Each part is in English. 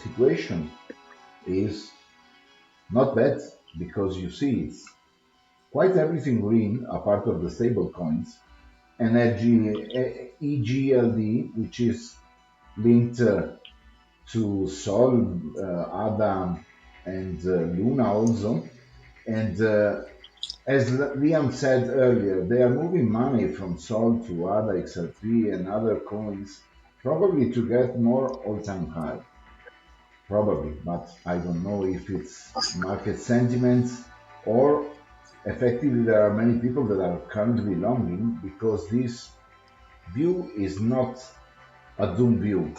situation is not bad because you see it's quite everything green apart of the stable coins. EGLD, which is linked to Sol, Adam, and Luna also. And as Liam said earlier, they are moving money from Sol to ADA, XRP, and other coins, probably to get more all-time high. Probably, but I don't know if it's market sentiments or effectively there are many people that are currently longing because this view is not a doom view.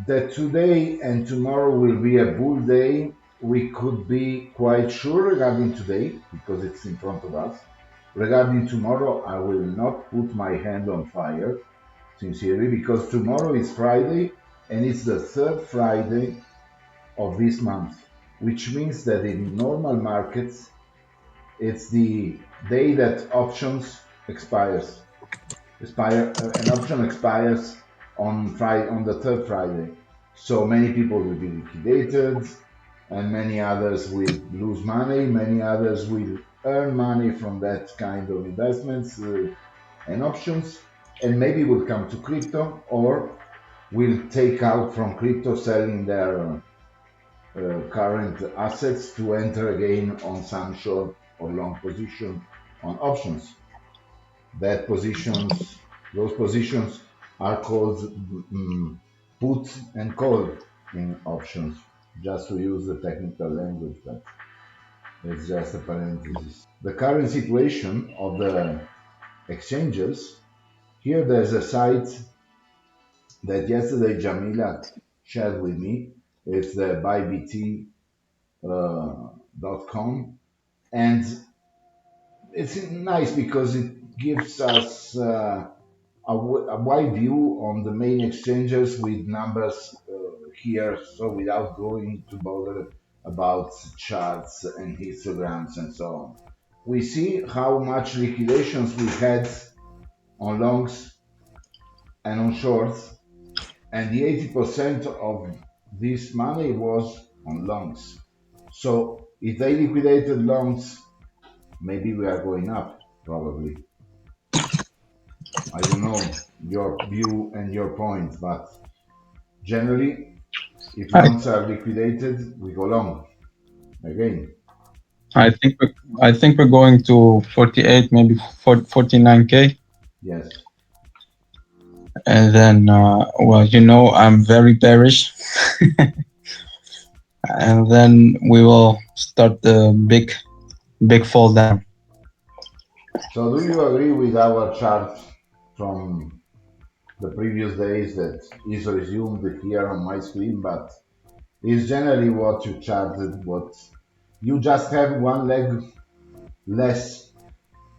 That today and tomorrow will be a bull day, we could be quite sure regarding today because it's in front of us. Regarding tomorrow, I will not put my hand on fire, sincerely, because tomorrow is Friday and it's the third Friday of this month, which means that in normal markets, it's the day that options expires. An option expires on Friday, on the third Friday. So many people will be liquidated, and many others will lose money. Many others will earn money from that kind of investments and options, and maybe will come to crypto or will take out from crypto, selling their current assets to enter again on some short or long position on options. Those positions are called put and call in options, just to use the technical language, but it's just a parenthesis. The current situation of the exchanges, here there's a site that yesterday Jamila shared with me. It's the bybt.com, and it's nice because it gives us a wide view on the main exchanges with numbers here, so without going to bother about charts and histograms and so on. We see how much liquidations we had on longs and on shorts, and the 80% of this money was on longs. So if they liquidated longs, maybe we are going up, probably. I don't know your view and your point, but generally, if I longs are liquidated, we go long again. I think I think we're going to 48, maybe 49K, Yes. and then well, I'm very bearish, and then we will start the big fall down. So, do you agree with our chart from the previous days that is resumed here on my screen, but is generally what you charted? What you just have one leg less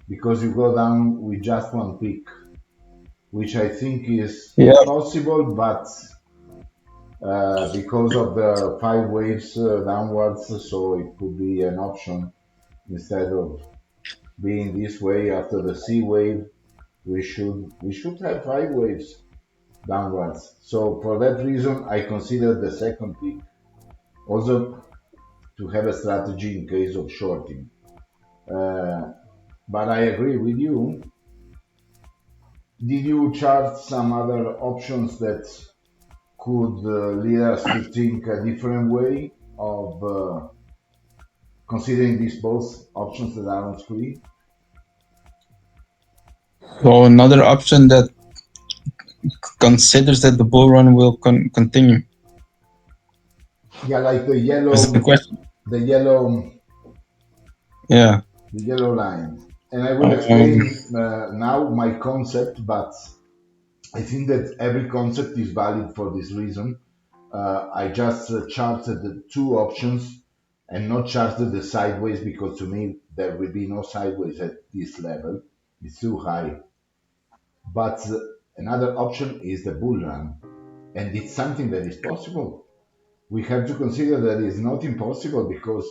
because you go down with just one peak, which I think is Yeah, possible, but because of the five waves downwards, so it could be an option instead of being this way after the C wave. We should have five waves downwards. So for that reason, I consider the second peak also to have a strategy in case of shorting. Uh, but I agree with you. Did you chart some other options that could lead us to think a different way of considering these both options that are on screen? so another option that considers that the bull run will continue. Yeah, like Is the question? the yellow, Yeah. the yellow line. And I will Um, explain now my concept, but I think that every concept is valid for this reason. I just charted the two options and not charted the sideways because to me there will be no sideways at this level. It's too high. But another option is the bull run, and it's something that is possible. We have to consider that it's not impossible because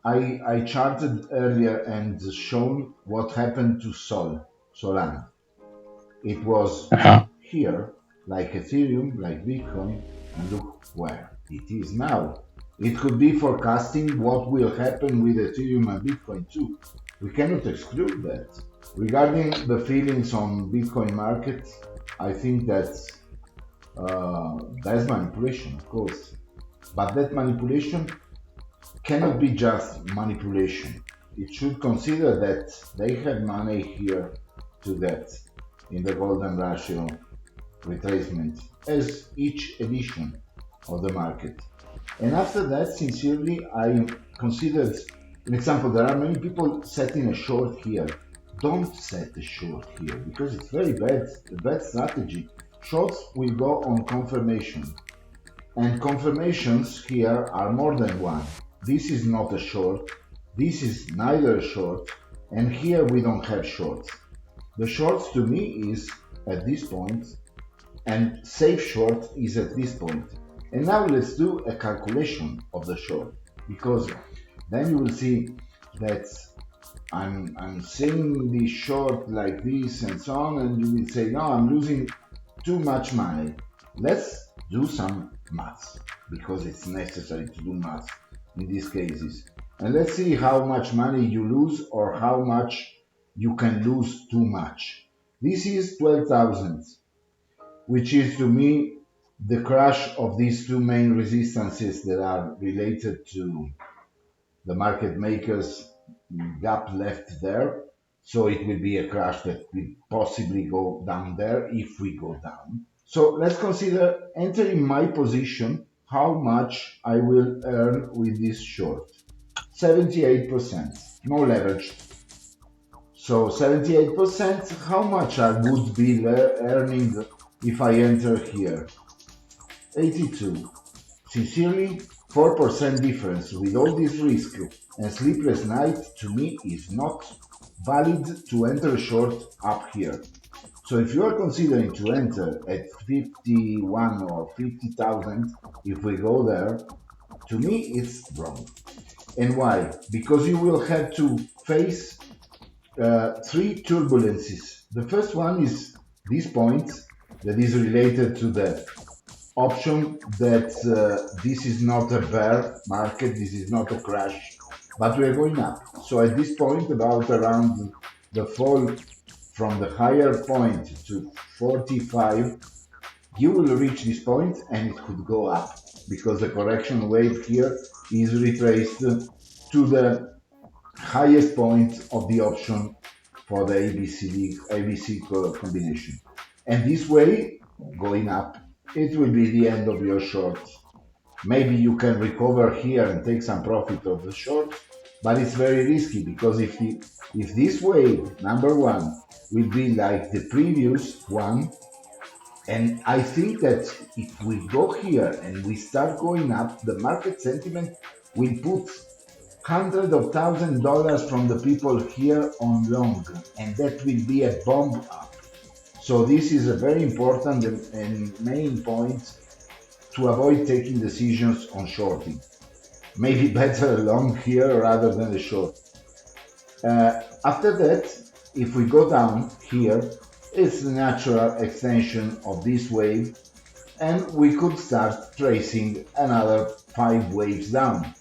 I charted earlier and shown what happened to Solana. It was uh-huh. here, like Ethereum, like Bitcoin, and look where. it is now. It could be forecasting what will happen with Ethereum and Bitcoin too. We cannot exclude that. Regarding the feelings on Bitcoin market, I think that's manipulation, of course. But that manipulation cannot be just manipulation. It should consider that they have money here to get in the golden ratio retracement as each edition of the market. And after that, sincerely, I considered, an example, there are many people setting a short here. Don't set a short here because it's very bad, a bad strategy. Shorts will go on confirmation, and confirmations here are more than one. This is not a short, this is neither a short, and here we don't have shorts. The shorts to me is at this point, and safe short is at this point. And now let's do a calculation of the short, because then you will see that I'm saying the short like this and so on, and you will say, no, I'm losing too much money. Let's do some maths, because it's necessary to do maths in these cases. And let's see how much money you lose or how much you can lose too much. This is 12,000, which is to me the crash of these two main resistances that are related to the market makers gap left there. So it will be a crash that will possibly go down there if we go down. So let's consider entering my position, how much I will earn with this short. 78%, no leverage. So 78%, how much I would be earning if I enter here? 82. Sincerely, 4% difference with all this risk and sleepless night to me is not valid to enter short up here. So if you are considering to enter at 51 or 50,000, if we go there, to me it's wrong. And why? Because you will have to face three turbulences. The first one is this point that is related to the option that this is not a bear market, this is not a crash, but we are going up. So at this point, about around the fall from the higher point to 45, you will reach this point and it could go up because the correction wave here is retraced to the highest point of the option for the ABC combination. And this way, going up, it will be the end of your short. Maybe you can recover here and take some profit of the short, but it's very risky because if this wave, number one, will be like the previous one, and I think that if we go here and we start going up, the market sentiment will put hundreds of $1,000 from the people here on long, and that will be a bomb up. So this is a very important and main point to avoid taking decisions on shorting. Maybe better a long here rather than a short. After that, if we go down here, it's the natural extension of this wave, and we could start tracing another 5 waves down.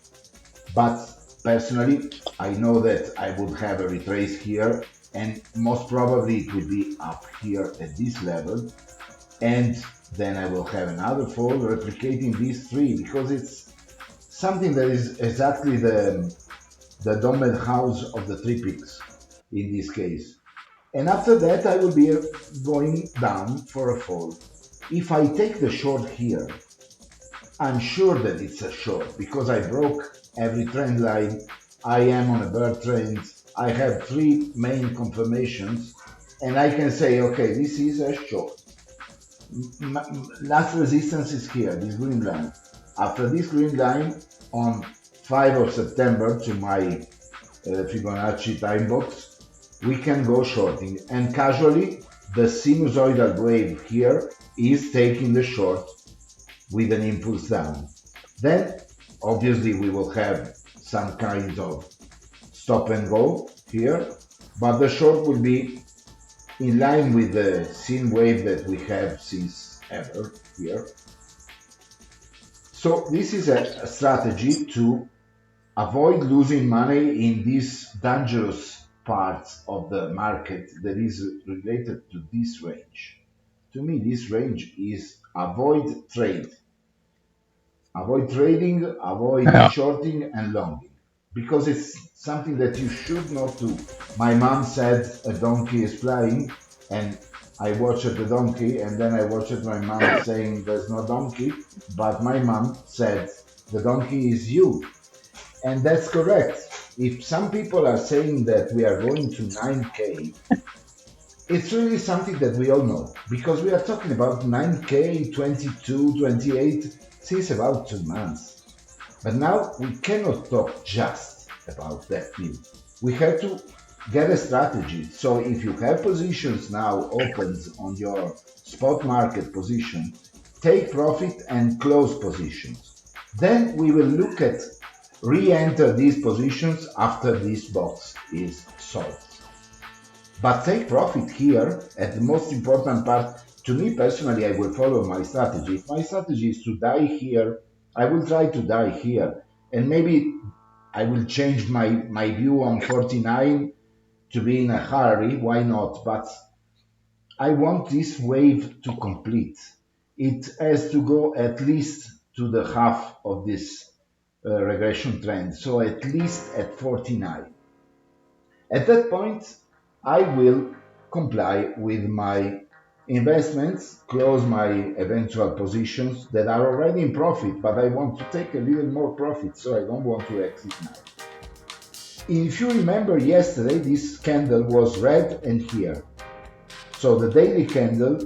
But personally, I know that I would have a retrace here, and most probably it will be up here at this level, and then I will have another fall replicating these three, because it's something that is exactly the domed house of the three peaks in this case. And after that, I will be going down for a fall. If I take the short here, I'm sure that it's a short because I broke every trend line. I am on a bear trend. I have three main confirmations, and I can say, okay, this is a short. Last resistance is here, this green line. After this green line, on 5 of September to my Fibonacci time box, we can go shorting. And casually, the sinusoidal wave here is taking the short with an impulse down. Then, obviously, we will have some kind of stop and go here, but the short will be in line with the sine wave that we have since ever here. So this is a strategy to avoid losing money in these dangerous parts of the market that is related to this range. To me, this range is avoid trade, avoid trading, avoid Yeah. shorting and longing, because it's something that you should not do. My mom said a donkey is flying, and I watched the donkey, and then I watched my mom saying there's no donkey, but my mom said the donkey is you. And that's correct. If some people are saying that we are going to 9K, it's really something that we all know because we are talking about 9K, 22, 28 since about 2 months. But now we cannot talk just about that view. We have to get a strategy. So if you have positions now opened on your spot market position, take profit and close positions. Then we will look at re-enter these positions after this box is solved. But take profit here at the most important part. To me personally, I will follow my strategy. If my strategy is to die here, I will try to die here. And maybe I will change my view on 49 to be in a hurry. Why not? But I want this wave to complete. It has to go at least to the half of this regression trend. So at least at 49. At that point, I will comply with my investments, close my eventual positions that are already in profit, but I want to take a little more profit, so I don't want to exit now. If you remember yesterday, this candle was red and here. So the daily candle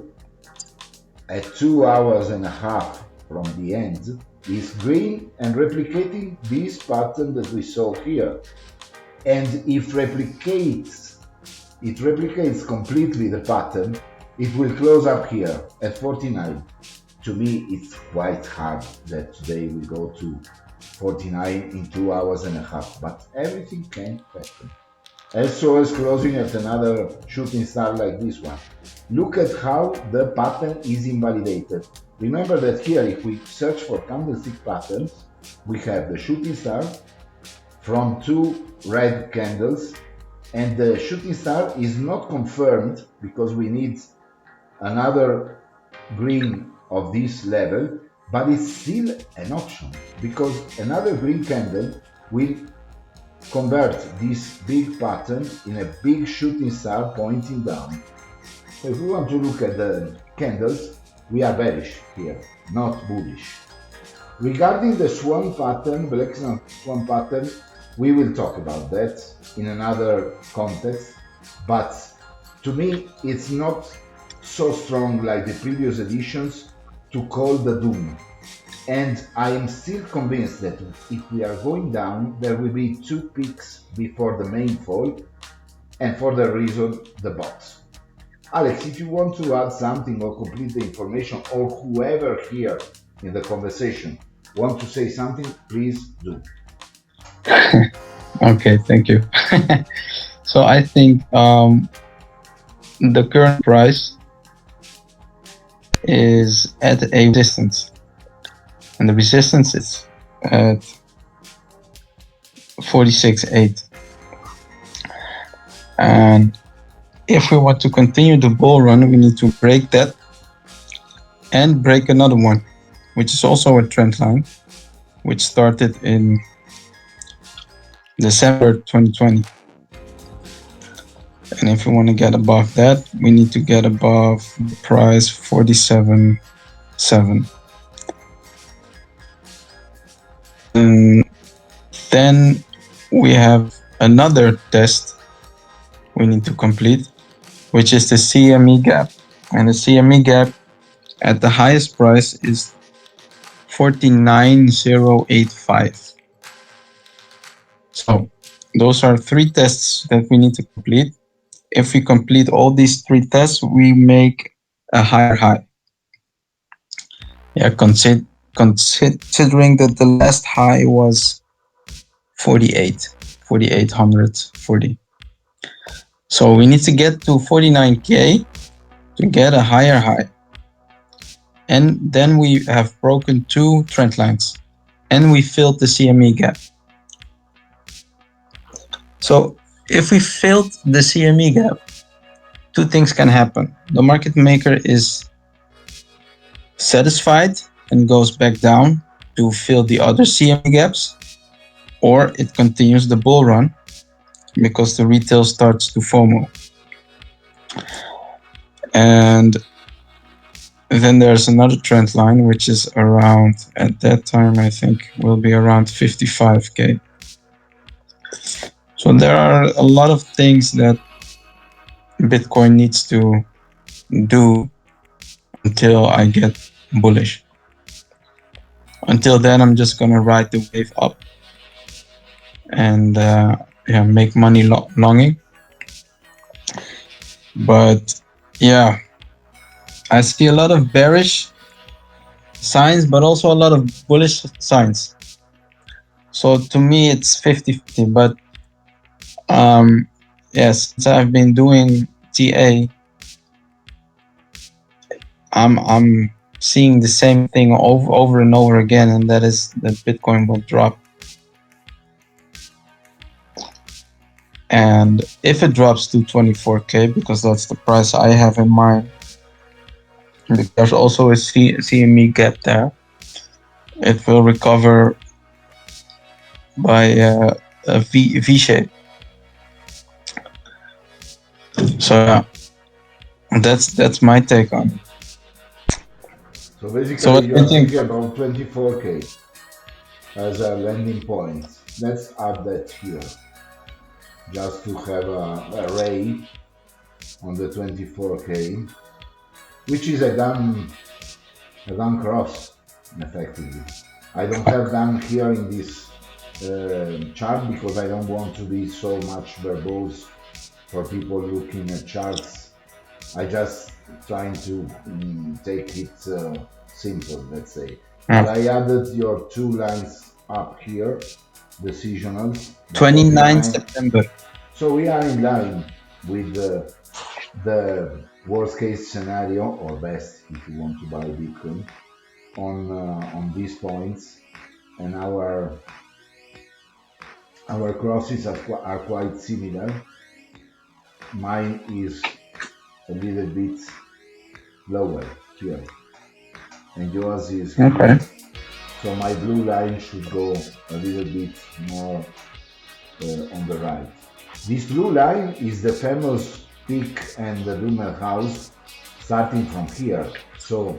at 2 hours and a half from the end is green and replicating this pattern that we saw here. And if it replicates completely the pattern, it will close up here at 49. To me, it's quite hard that today we go to 49 in 2 hours and a half, but everything can happen. As so as closing at another shooting star like this one. Look at how the pattern is invalidated. Remember that here, if we search for candlestick patterns, we have the shooting star from two red candles, and the shooting star is not confirmed because we need another green of this level, but it's still an option because another green candle will convert this big pattern in a big shooting star pointing down. So if we want to look at the candles, we are bearish here, not bullish. Regarding the swan pattern, black swan pattern, we will talk about that in another context, but to me it's not so strong like the previous editions to call the doom. And I am still convinced that if we are going down, there will be two peaks before the main fall, and for the reason, the box. Alex, if you want to add something or complete the information, or whoever here in the conversation want to say something, please do. Okay, thank you. So I think the current price is at a resistance, and the resistance is at 46.8. And if we want to continue the bull run, we need to break that and break another one, which is also a trend line, which started in December 2020. And if we want to get above that, we need to get above the price 47.7. And then we have another test we need to complete, which is the CME gap. And the CME gap at the highest price is 49.085. So those are three tests that we need to complete. If we complete all these three tests, we make a higher high. Yeah, considering that the last high was 4,840. So we need to get to 49K to get a higher high. and then we have broken two trend lines, and we filled the CME gap. So if we filled the CME gap, two things can happen. The market maker is satisfied and goes back down to fill the other CME gaps, or it continues the bull run because the retail starts to FOMO. And then there's another trend line, which is around, at that time, I think will be around 55K. So there are a lot of things that Bitcoin needs to do until I get bullish. Until then, I'm just gonna ride the wave up and make money longing. But yeah, I see a lot of bearish signs, but also a lot of bullish signs. So to me, it's 50-50. But since I've been doing TA, I'm seeing the same thing over and over again, and that is that Bitcoin will drop. And if it drops to 24K, because that's the price I have in mind, there's also a CME gap there. It will recover by a V shape. So yeah, that's my take on it. So basically, So what do you are you think? thinking about 24K as a landing point. Let's add that here, just to have a ray on the 24K, which is a gun cross, effectively. I don't have them here in this chart because I don't want to be so much verbose for people looking at charts. I just trying to take it simple, let's say. But I added your two lines up here, the seasonals, the 29 49. September. So we are in line with the worst case scenario, or best if you want to buy Bitcoin, on these points, and our crosses are quite similar. Mine is a little bit lower here, and yours is here. Okay. So my blue line should go a little bit more on the right. This blue line is the famous peak and the Lunar house starting from here. So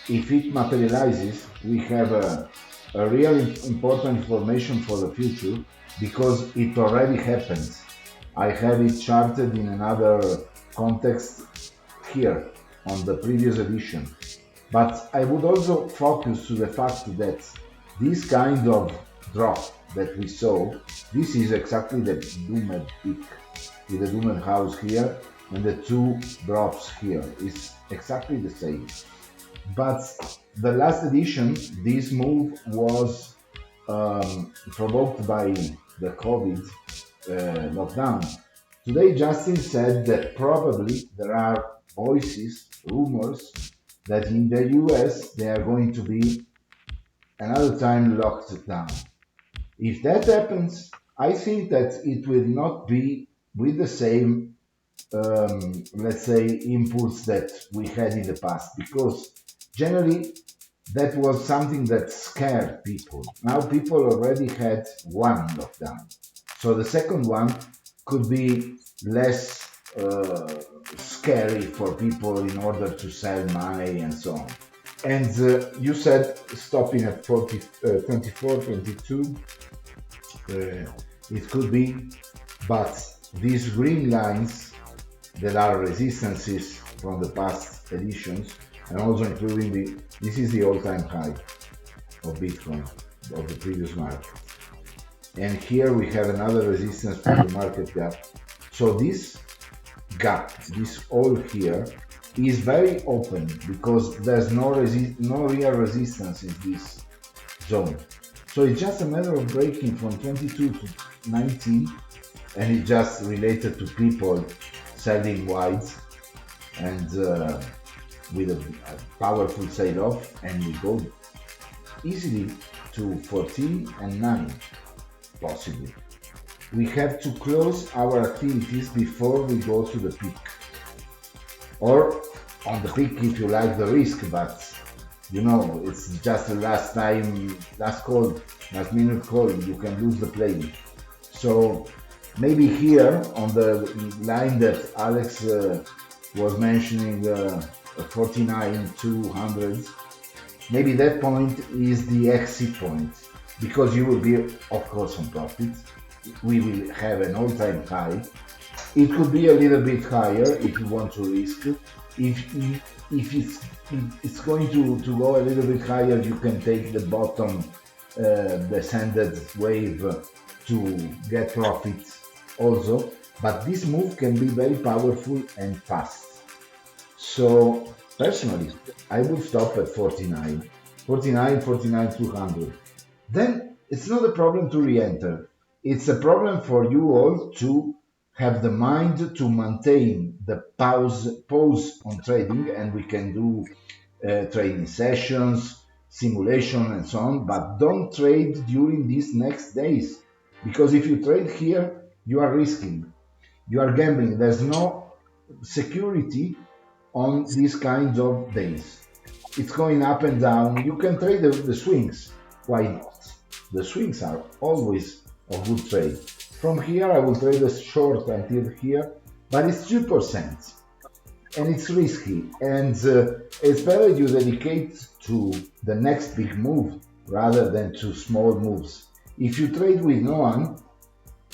if it materializes, we have a real important information for the future because it already happened. I have it charted in another context here on the previous edition. But I would also focus to the fact that this kind of drop that we saw, this is exactly the Doomed peak with the Doomed house here and the two drops here. It's exactly the same. But the last edition, this move was provoked by the COVID lockdown. Today, Justin said that probably there are voices, rumors, that in the US they are going to be another time locked down. If that happens, I think that it will not be with the same, let's say, impulse that we had in the past, because generally that was something that scared people. Now people already had one lockdown. So the second one could be less scary for people in order to sell money and so on. And you said stopping at 40, 24, 22, it could be, but these green lines that are resistances from the past editions, and also including this is the all-time high of Bitcoin, of the previous market. And here we have another resistance from the market gap. So this gap, this all here, is very open because there's no real resistance in this zone. So it's just a matter of breaking from 22 to 19, and it's just related to people selling wides and with a powerful sell off, and we go easily to 14 and 9 possibly. We have to close our activities before we go to the peak, or on the peak if you like the risk, but it's just the last call, last minute call, you can lose the play. So maybe here on the line that Alex was mentioning, 49 200, maybe that point is the exit point, because you will be of course on profit. We will have an all-time high. It could be a little bit higher if you want to risk. If it's going to go a little bit higher, you can take the bottom descended wave to get profits also. But this move can be very powerful and fast. So personally, I would stop at 49, 49, 200. Then it's not a problem to re-enter. It's a problem for you all to have the mind to maintain the pause on trading, and we can do trading sessions, simulation, and so on. But don't trade during these next days, because if you trade here, you are risking, you are gambling. There's no security on these kinds of days. It's going up and down. You can trade the swings. Why not? The swings are always a good trade. From here, I will trade a short until here, but it's 2%, and it's risky. And it's better you dedicate to the next big move rather than to small moves. If you trade with no one,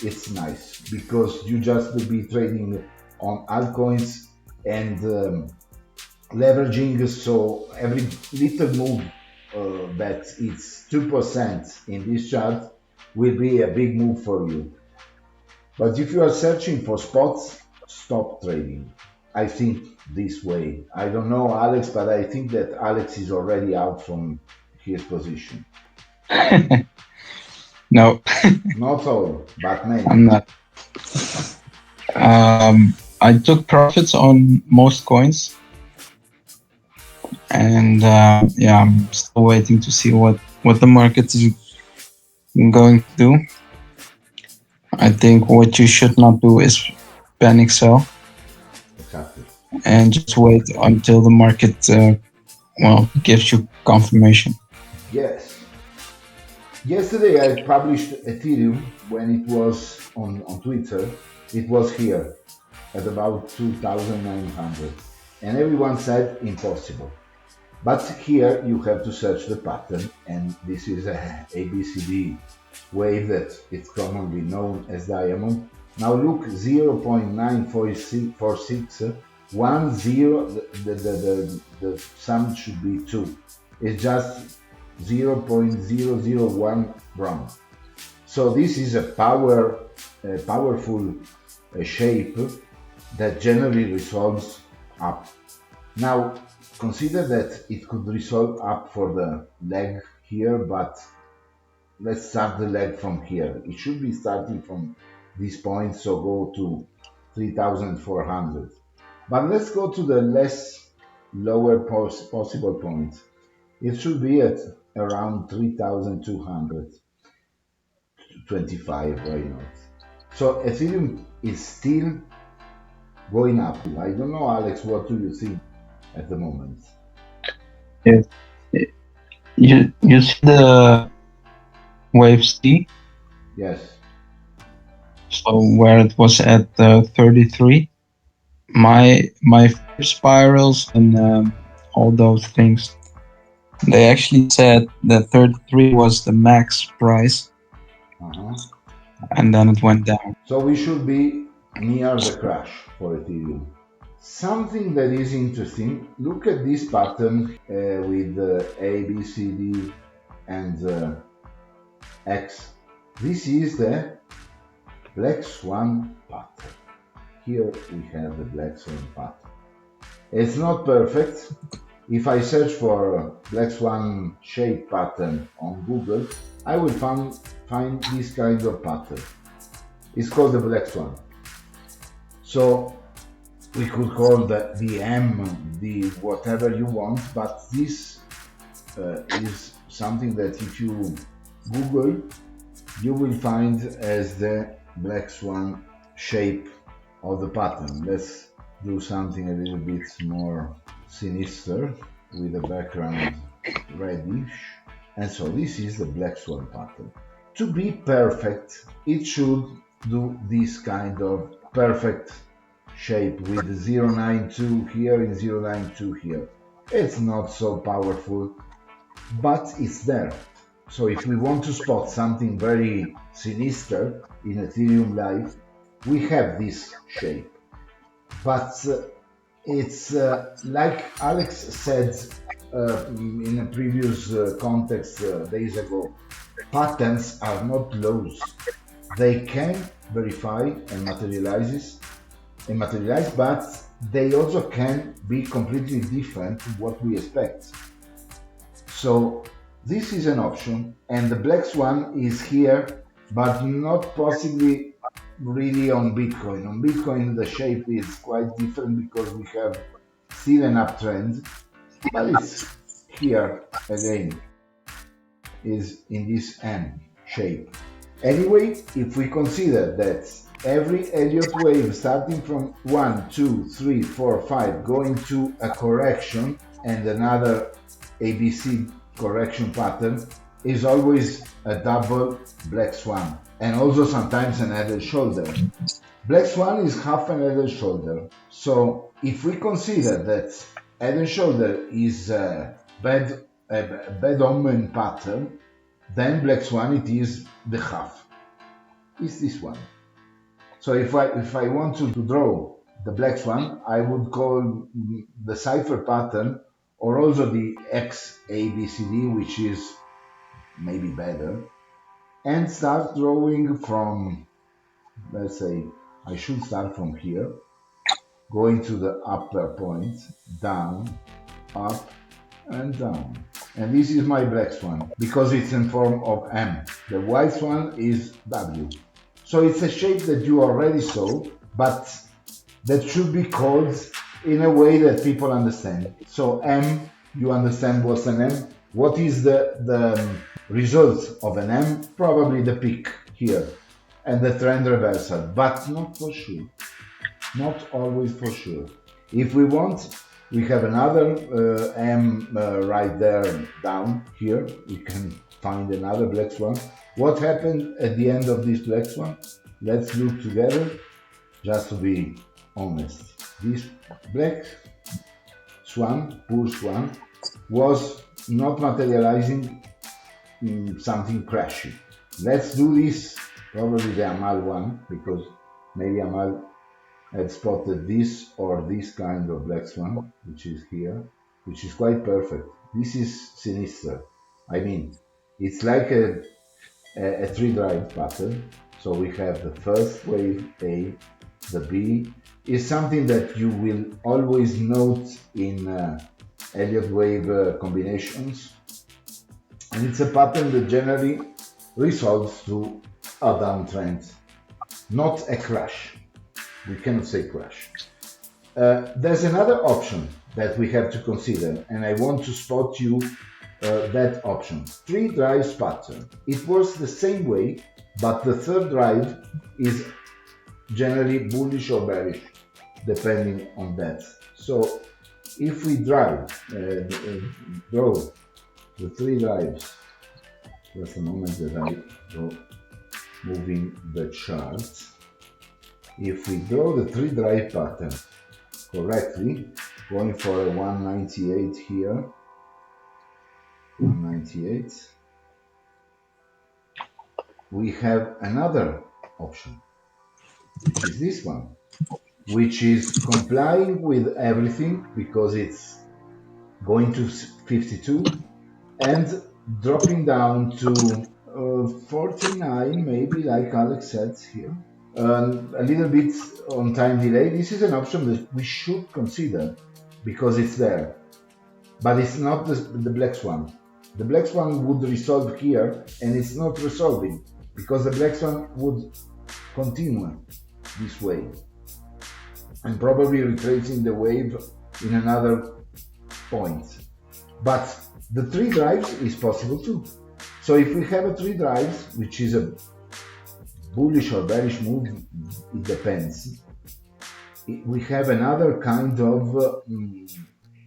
it's nice, because you just will be trading on altcoins and leveraging. So every little move that it's 2% in this chart will be a big move for you. But if you are searching for spots, stop trading. I think this way. I don't know Alex, but I think that Alex is already out from his position. No, Not all, but many. I'm not. I took profits on most coins, and yeah, I'm still waiting to see what the market is going to do. I think what you should not do is panic sell Exactly. and just wait until the market gives you confirmation. Yes. Yesterday I published Ethereum when it was on Twitter. It was here at about 2,900, and everyone said impossible. But here you have to search the pattern, and this is a ABCD wave that it's commonly known as diamond. Now look, 0.946, the sum should be 2. It's just 0.001 wrong. So this is a powerful shape that generally resolves up. Now consider that it could resolve up for the leg here, but let's start the leg from here. It should be starting from this point, so go to 3,400. But let's go to the lower possible point. It should be at around 3,225, why not? So Ethereum is still going up. I don't know, Alex, what do you think at the moment? Yes. You see the wave C, Yes. so where it was at 33. My spirals and all those things, they actually said that 33 was the max price, Uh-huh. and then it went down. So we should be near the crash for Ethereum. Something that is interesting, look at this pattern with A, B, C, D, and X. This is the Black Swan pattern. Here we have the Black Swan pattern. It's not perfect. If I search for Black Swan shape pattern on Google, I will find this kind of pattern. It's called the Black Swan. So We could call the M, the whatever you want, but this is something that if you Google, you will find as the black swan shape of the pattern. Let's do something a little bit more sinister with the background reddish. And so this is the black swan pattern. To be perfect, it should do this kind of perfect shape with 092 here and 092 here. It's not so powerful, but it's there. So if we want to spot something very sinister in Ethereum life, we have this shape. But it's like Alex said in a previous context days ago, patterns are not laws. They can verify and materialize, but they also can be completely different to what we expect. So this is an option, and the black swan is here, but not possibly really on Bitcoin. On Bitcoin, the shape is quite different because we have still an uptrend, but it's here again, is in this M shape. Anyway, if we consider that every Elliott wave starting from 1, 2, 3, 4, 5 going to a correction and another ABC correction pattern is always a double black swan, and also sometimes an head and shoulder. Black swan is half an head and shoulder. So if we consider that head and shoulder is a bad omen pattern, then black swan it is the half. Is this one. So if I want to draw the black swan, I would call the cipher pattern or also the XABCD, which is maybe better, and start drawing from, let's say, I should start from here, going to the upper point, down, up, and down. And this is my black swan, because it's in form of M. The white swan is W. So it's a shape that you already saw, but that should be called in a way that people understand. So M, you understand what's an M. What is the result of an M? Probably the peak here and the trend reversal, but not for sure. Not always for sure. If we want, we have another M right there down here. We can find another black swan. What happened at the end of this black swan? Let's look together, just to be honest. This black swan, poor swan, was not materializing in something crashy. Let's do this, probably the Amal one, because maybe Amal had spotted this or this kind of black swan, which is here, which is quite perfect. This is sinister. I mean, it's like a three drive pattern. So we have the first wave A, the B is something that you will always note in Elliott wave combinations, and it's a pattern that generally resolves to a downtrend, not a crash. We cannot say crash. There's another option that we have to consider, and I want to spot you that option. Three drives pattern. It works the same way, but the third drive is generally bullish or bearish, depending on that. So if we draw the three drives, just a moment that I go moving the chart. If we draw the three drive pattern correctly, going for a 198 here, 198, we have another option, which is this one, which is complying with everything because it's going to 52 and dropping down to 49, maybe, like Alex said here. A little bit on time delay. This is an option that we should consider because it's there, but it's not the black swan. The black swan would resolve here, and it's not resolving because the black swan would continue this way. and probably retracing the wave in another point. But the three drives is possible too. So if we have a three drives, which is a bullish or bearish move, it depends. We have another kind of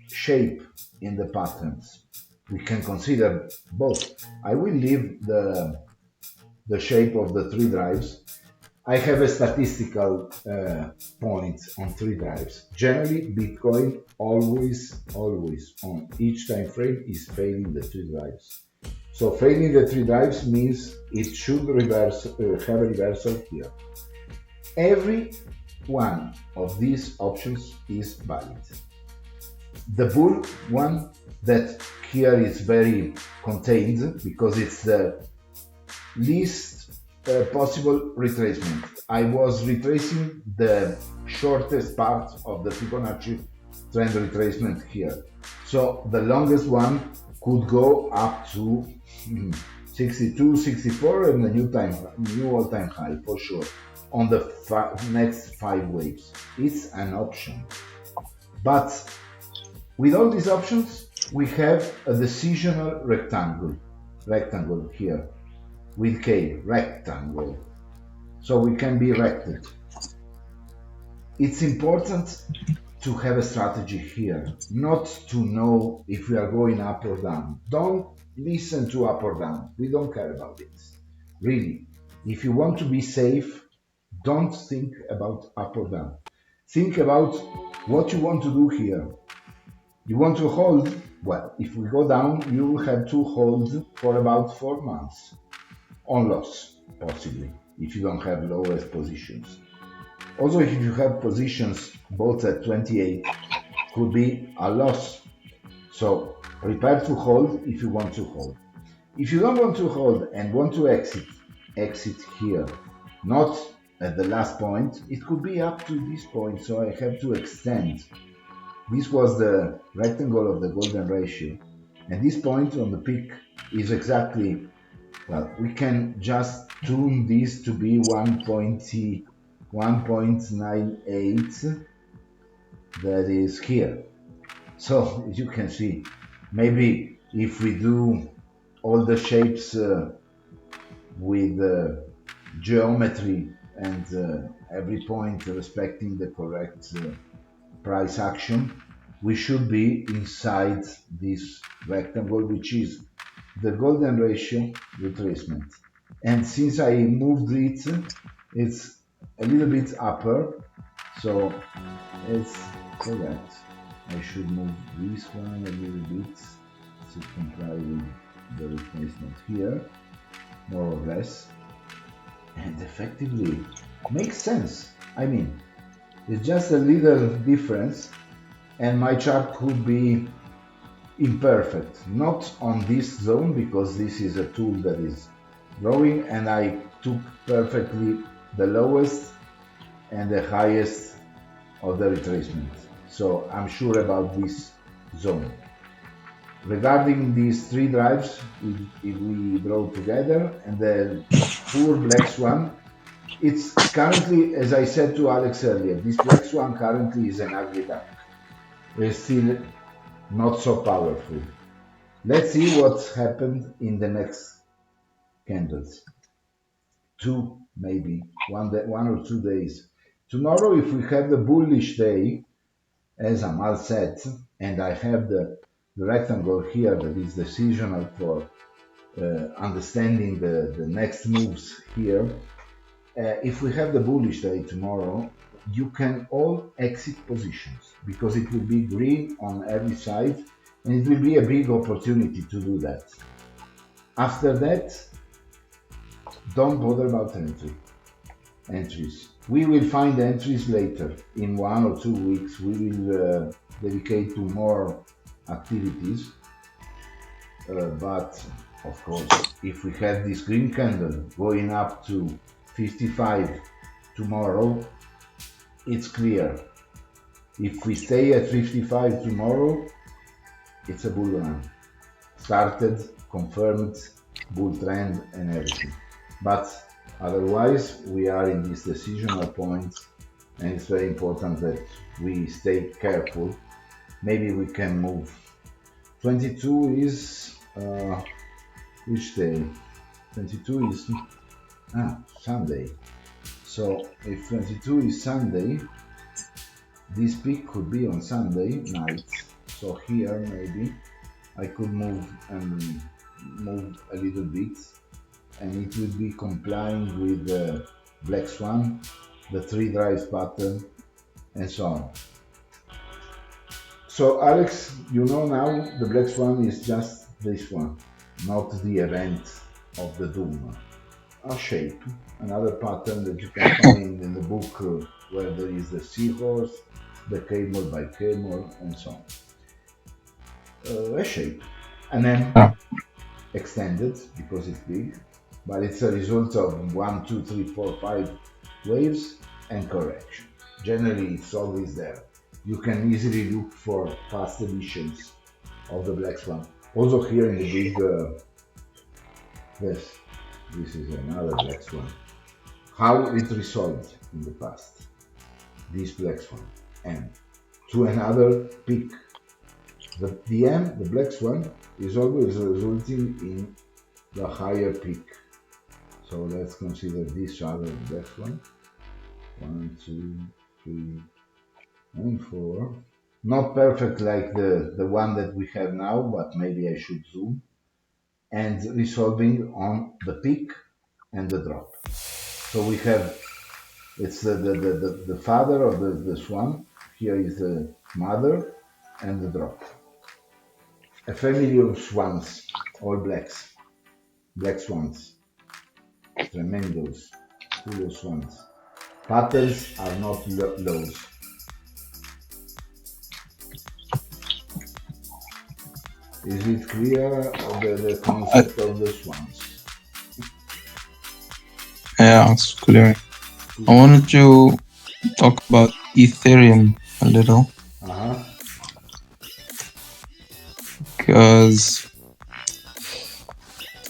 shape in the patterns. We can consider both. I will leave the shape of the three drives. I have a statistical point on three drives. Generally, Bitcoin always on each time frame is failing the three drives. So failing the three drives means it should reverse, have a reversal here. Every one of these options is valid. The bull one that here is very contained because it's the least possible retracement. I was retracing the shortest part of the Fibonacci trend retracement here. So the longest one could go up to 62, 64 and a new all-time high for sure on the next 5 waves. It's an option. But with all these options, we have a decisional rectangle here with K, rectangle. So we can be rected. It's important to have a strategy here, not to know if we are going up or down. Don't listen to up or down. We don't care about it. Really, if you want to be safe, don't think about up or down. Think about what you want to do here. You want to hold? Well, if we go down, you will have to hold for about 4 months on loss, possibly, if you don't have lowest positions. Also, if you have positions both at 28, could be a loss. So prepare to hold if you want to hold. If you don't want to hold and want to exit here, not at the last point. It could be up to this point, so I have to extend. This was the rectangle of the golden ratio, and this point on the peak is exactly, well, we can just tune this to be 1.98, that is here. So as you can see, maybe if we do all the shapes with geometry and every point respecting the correct price action, we should be inside this rectangle, which is the golden ratio retracement. And since I moved it, it's a little bit upper, so it's correct. I should move this one a little bit to comply with the replacement here, more or less, and effectively makes sense. I mean, it's just a little difference, and my chart could be imperfect, not on this zone because this is a tool that is drawing, and I took perfectly the lowest and the highest of the retracement. So I'm sure about this zone. Regarding these three drives, if we draw together, and the poor black swan, it's currently, as I said to Alex earlier, this black swan currently is an ugly duck. It's still not so powerful. Let's see what's happened in the next candles. Two, maybe, 1 or 2 days. Tomorrow, if we have the bullish day, as Amal said, and I have the rectangle here that is decisional for understanding the next moves here. If we have the bullish day tomorrow, you can all exit positions because it will be green on every side and it will be a big opportunity to do that. After that, don't bother about entries. We will find entries later. In 1 or 2 weeks, we will dedicate to more activities. But of course, if we have this green candle going up to 55 tomorrow, it's clear. If we stay at 55 tomorrow, it's a bull run. Started, confirmed, bull trend and everything. But otherwise, we are in this decisional point and it's very important that we stay careful. Maybe we can move. 22 is which day? 22 is Sunday. So if 22 is Sunday, this peak could be on Sunday night. So here maybe I could move a little bit, and it will be complying with the black swan, the three drives pattern, and so on. So Alex, you know now the black swan is just this one, not the event of the doom. A shape, another pattern that you can find in the book where there is the seahorse, the camel by camel, and so on. A shape, an M Yeah. extended because it's big, but it's a result of 1, 2, 3, 4, 5 waves and correction. Generally, it's always there. You can easily look for past editions of the Black Swan. Also, here in the big, this is another Black Swan. How it resolved in the past, this Black Swan, and to another peak. The M, the Black Swan, is always resulting in the higher peak. So let's consider this other Black Swan. 1, 2, 3, and 4. Not perfect like the one that we have now, but maybe I should zoom. And resolving on the peak and the drop. So we have, it's the father of the swan. Here is the mother and the drop. A family of swans, all blacks, black swans, tremendous, full of swans. Patterns are not lows. Is it clear the concept of the swans? Yeah, it's clear. I wanted to talk about Ethereum a little Uh-huh. because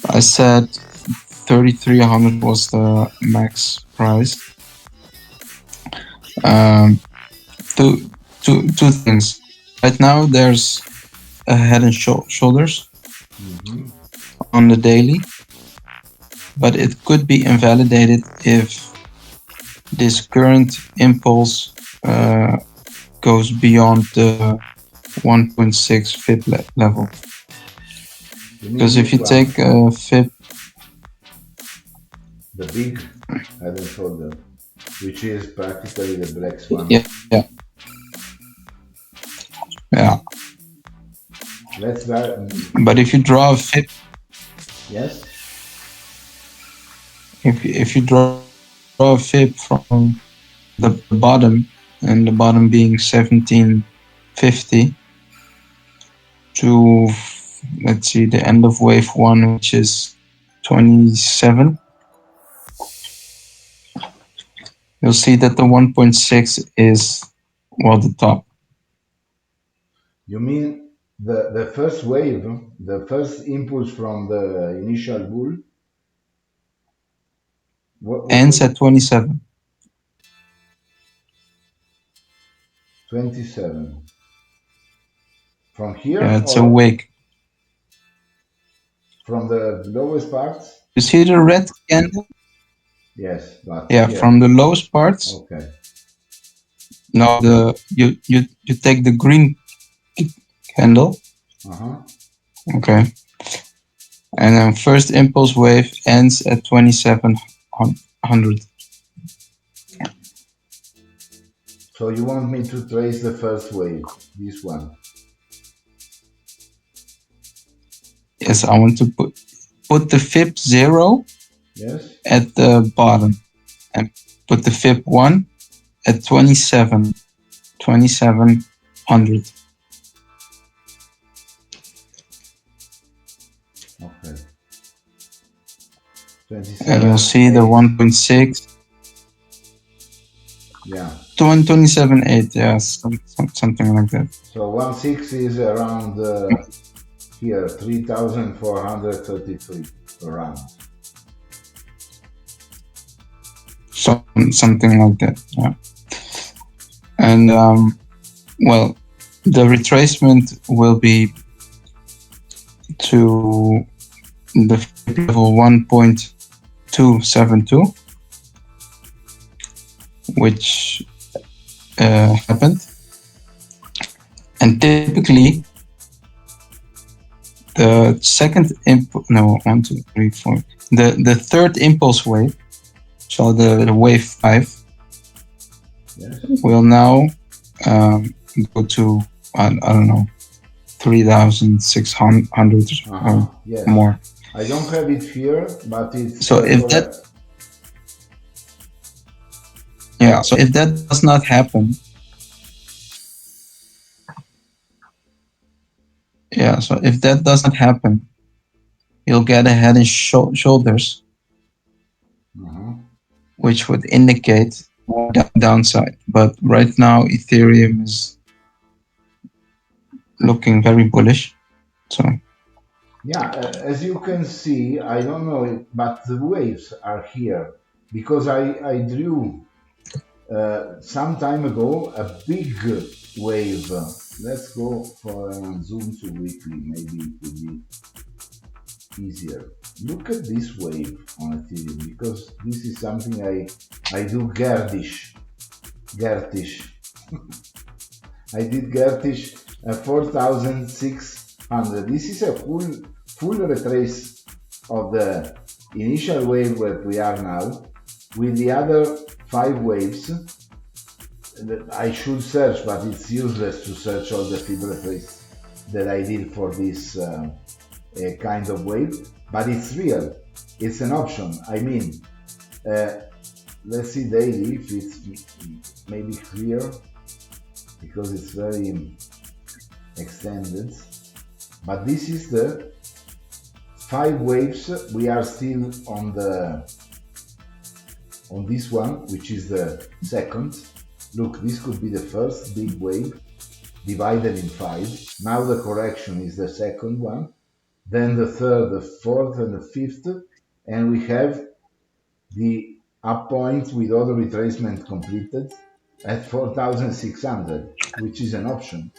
I said 3,300 was the max price. Two things. Right now, there's a head and shoulders Mm-hmm. on the daily, but it could be invalidated if this current impulse goes beyond the 1.6 FIB level. Because if you take a FIB, the big head and shoulder, which is practically the black swan. yeah. Let's But if you draw a FIB, yes. if you draw a FIB from the bottom, and the bottom being 1750 to, let's see, the end of wave 1, which is 27, you'll see that the 1.6 is, well, the top. You mean the first wave, the first impulse from the initial bull? What Ends at 27. 27. From here Yeah, it's a or wick. from the lowest parts? You see the red candle? Yes, but Yeah, here. from the lowest parts. Okay. Now you take the green candle. Uh-huh. Okay. And then first impulse wave ends at 2700. So you want me to trace the first wave, this one? Yes, I want to put the FIB 0 Yes. at the bottom and put the FIB 1 at 2700. Okay. And you'll see the 1.6. Yeah. 27.8, yeah, something like that. So 1.6 is around here 3,433 around. Something like that, yeah. And well, the retracement will be to the flip level 1.272, which happened. And typically, the second no, 1, 2, 3, 4, the third impulse wave, so the wave 5, Yes. will now go to, I don't know, 3,600 or Yes. more. I don't have it here, but it's So if that, correct. yeah, so if that does not happen, yeah, so if that does not happen, you'll get a head and shoulders, Uh-huh. which would indicate more downside. But right now, Ethereum is looking very bullish. So Yeah, as you can see, I don't know, but the waves are here because I drew some time ago a big wave. Let's go for zoom to weekly, maybe it will be easier. Look at this wave on Ethereum because this is something I do Gertish. I did Gertish 4,600. This is a full retrace of the initial wave where we are now, with the other 5 waves that I should search, but it's useless to search all the fib retrace that I did for this kind of wave. But it's real. It's an option. I mean, uh, let's see daily if it's maybe clear because it's very extended. But this is the 5 waves. We are still on this one, which is the second. Look, this could be the first big wave divided in 5. Now the correction is the second one, then the third, the fourth, and the fifth, and we have the up point with all the retracement completed at 4,600, which is an option.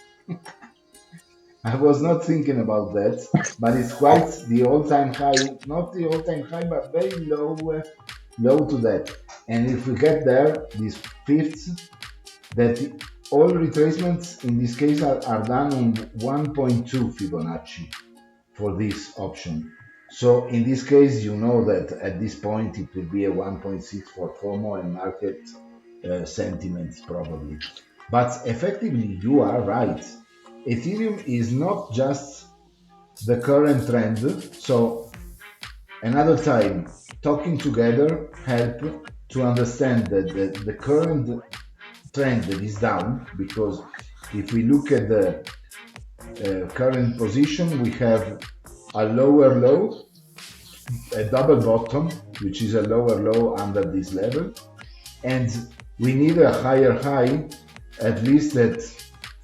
I was not thinking about that, but it's quite the all-time high, not the all-time high, but very low to that. And if we get there, this fifth, that all retracements in this case are done on 1.2 Fibonacci for this option. So in this case, you know that at this point it will be a 1.6 for FOMO and market sentiments probably. But effectively, you are right. Ethereum is not just the current trend. So another time, talking together help to understand that the current trend that is down, because if we look at the current position, we have a lower low, a double bottom, which is a lower low under this level, and we need a higher high, at least at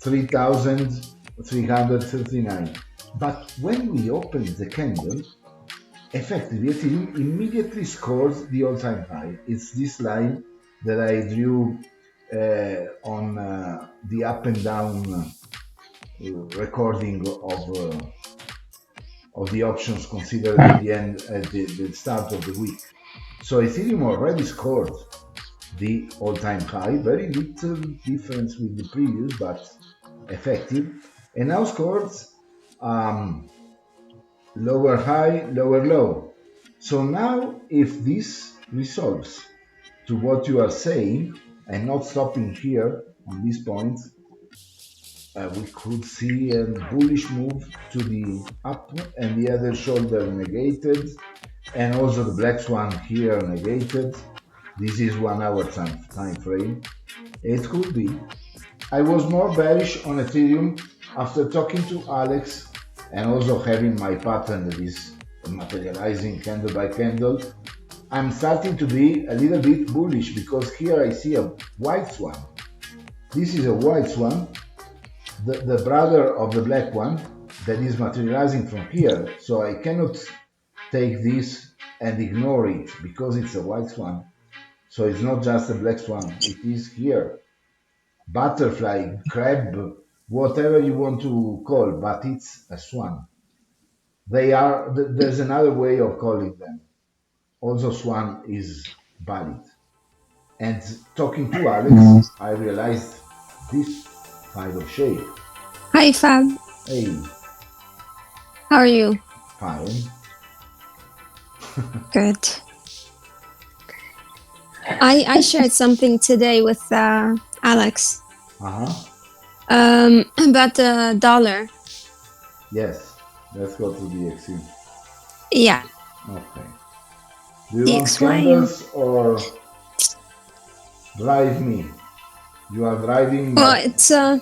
3,339. But when we open the candle, effectively it immediately scores the all-time high. It's this line that I drew on the up and down recording of the options considered at the end, at the start of the week. So Ethereum already scored the all-time high, very little difference with the previous, but effective, and now scores lower high, lower low. So now if this resolves to what you are saying and not stopping here on this point, we could see a bullish move to the up and the other shoulder negated, and also the black swan here negated. This is 1 hour time frame. It could be. I was more bearish on Ethereum after talking to Alex and also having my pattern that is materializing candle by candle. I'm starting to be a little bit bullish because here I see a white swan. This is a white swan, the brother of the black one that is materializing from here. So I cannot take this and ignore it because it's a white swan. So it's not just a black swan, it is here. butterfly, crab, whatever you want to call, but it's a swan. There's another way of calling them. Also, swan is valid. And talking to Mm. Alex, I realized this kind of shape. Hi, Fab. Hey, How are you? fine. Good. I shared something today with Alex Uh-huh. about the dollar. Yes. Let's go to the extreme. Yeah, Okay. Do you want DXY. candles or drive me? You are driving, Well, but it's the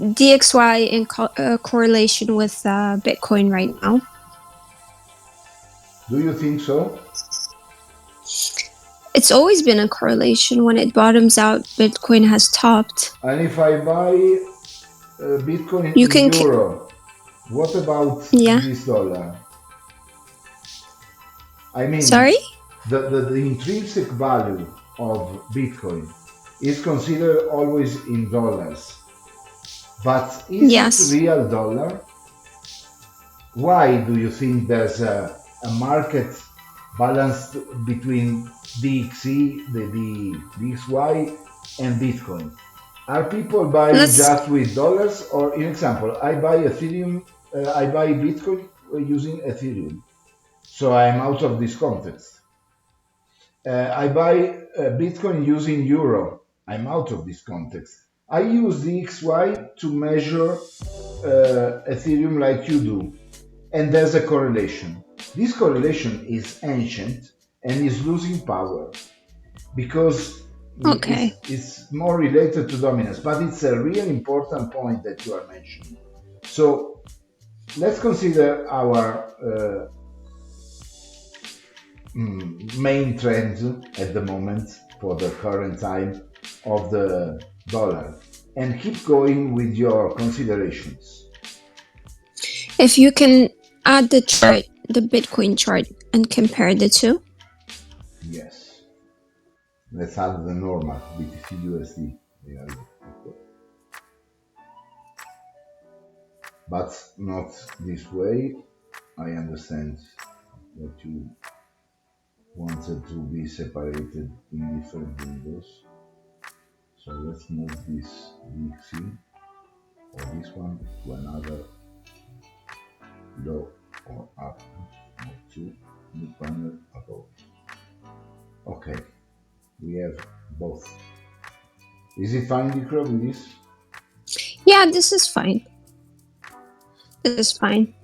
DXY in correlation with Bitcoin right now. do you think so? It's always been a correlation. When it bottoms out, Bitcoin has topped. And if I buy Bitcoin You in can, euro, what about yeah. this dollar? I mean, Sorry? the intrinsic value of Bitcoin is considered always in dollars. But is it Yes. real dollar? Why do you think there's a market balanced between DXY, the DXY, and Bitcoin? Are people buying Let's. just with dollars? Or, in example, I buy Ethereum, I buy Bitcoin using Ethereum. So I'm out of this context. I buy Bitcoin using Euro. I'm out of this context. I use the XY to measure Ethereum like you do, and there's a correlation. This correlation is ancient and is losing power because Okay. it's more related to dominance, but it's a real important point that you are mentioning. So let's consider our main trend at the moment for the current time of the dollar and keep going with your considerations. If you can add the chart, the Bitcoin chart, and compare the two. Yes, let's add the normal BTC USD. They are equal. But not this way. I understand that you wanted to be separated in different windows. So let's move this DXC or this one to another low or up, or to new panel above. Okay, we have both. Is it fine, Vikram, with this? Yeah, this is fine. This is fine.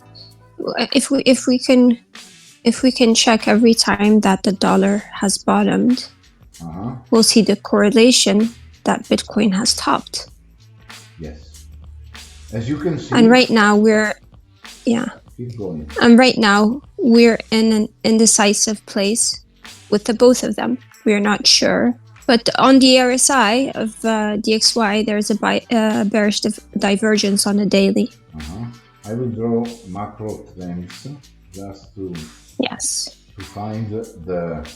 If we can check every time that the dollar has bottomed, Uh-huh. we'll see the correlation that Bitcoin has topped. Yes. As you can see, And right now we're keep going. and right now we're in an indecisive place with the both of them. We're not sure. But on the RSI of DXY, there's a bearish divergence on a daily. Uh-huh. I will draw macro trends just Yes. to find the,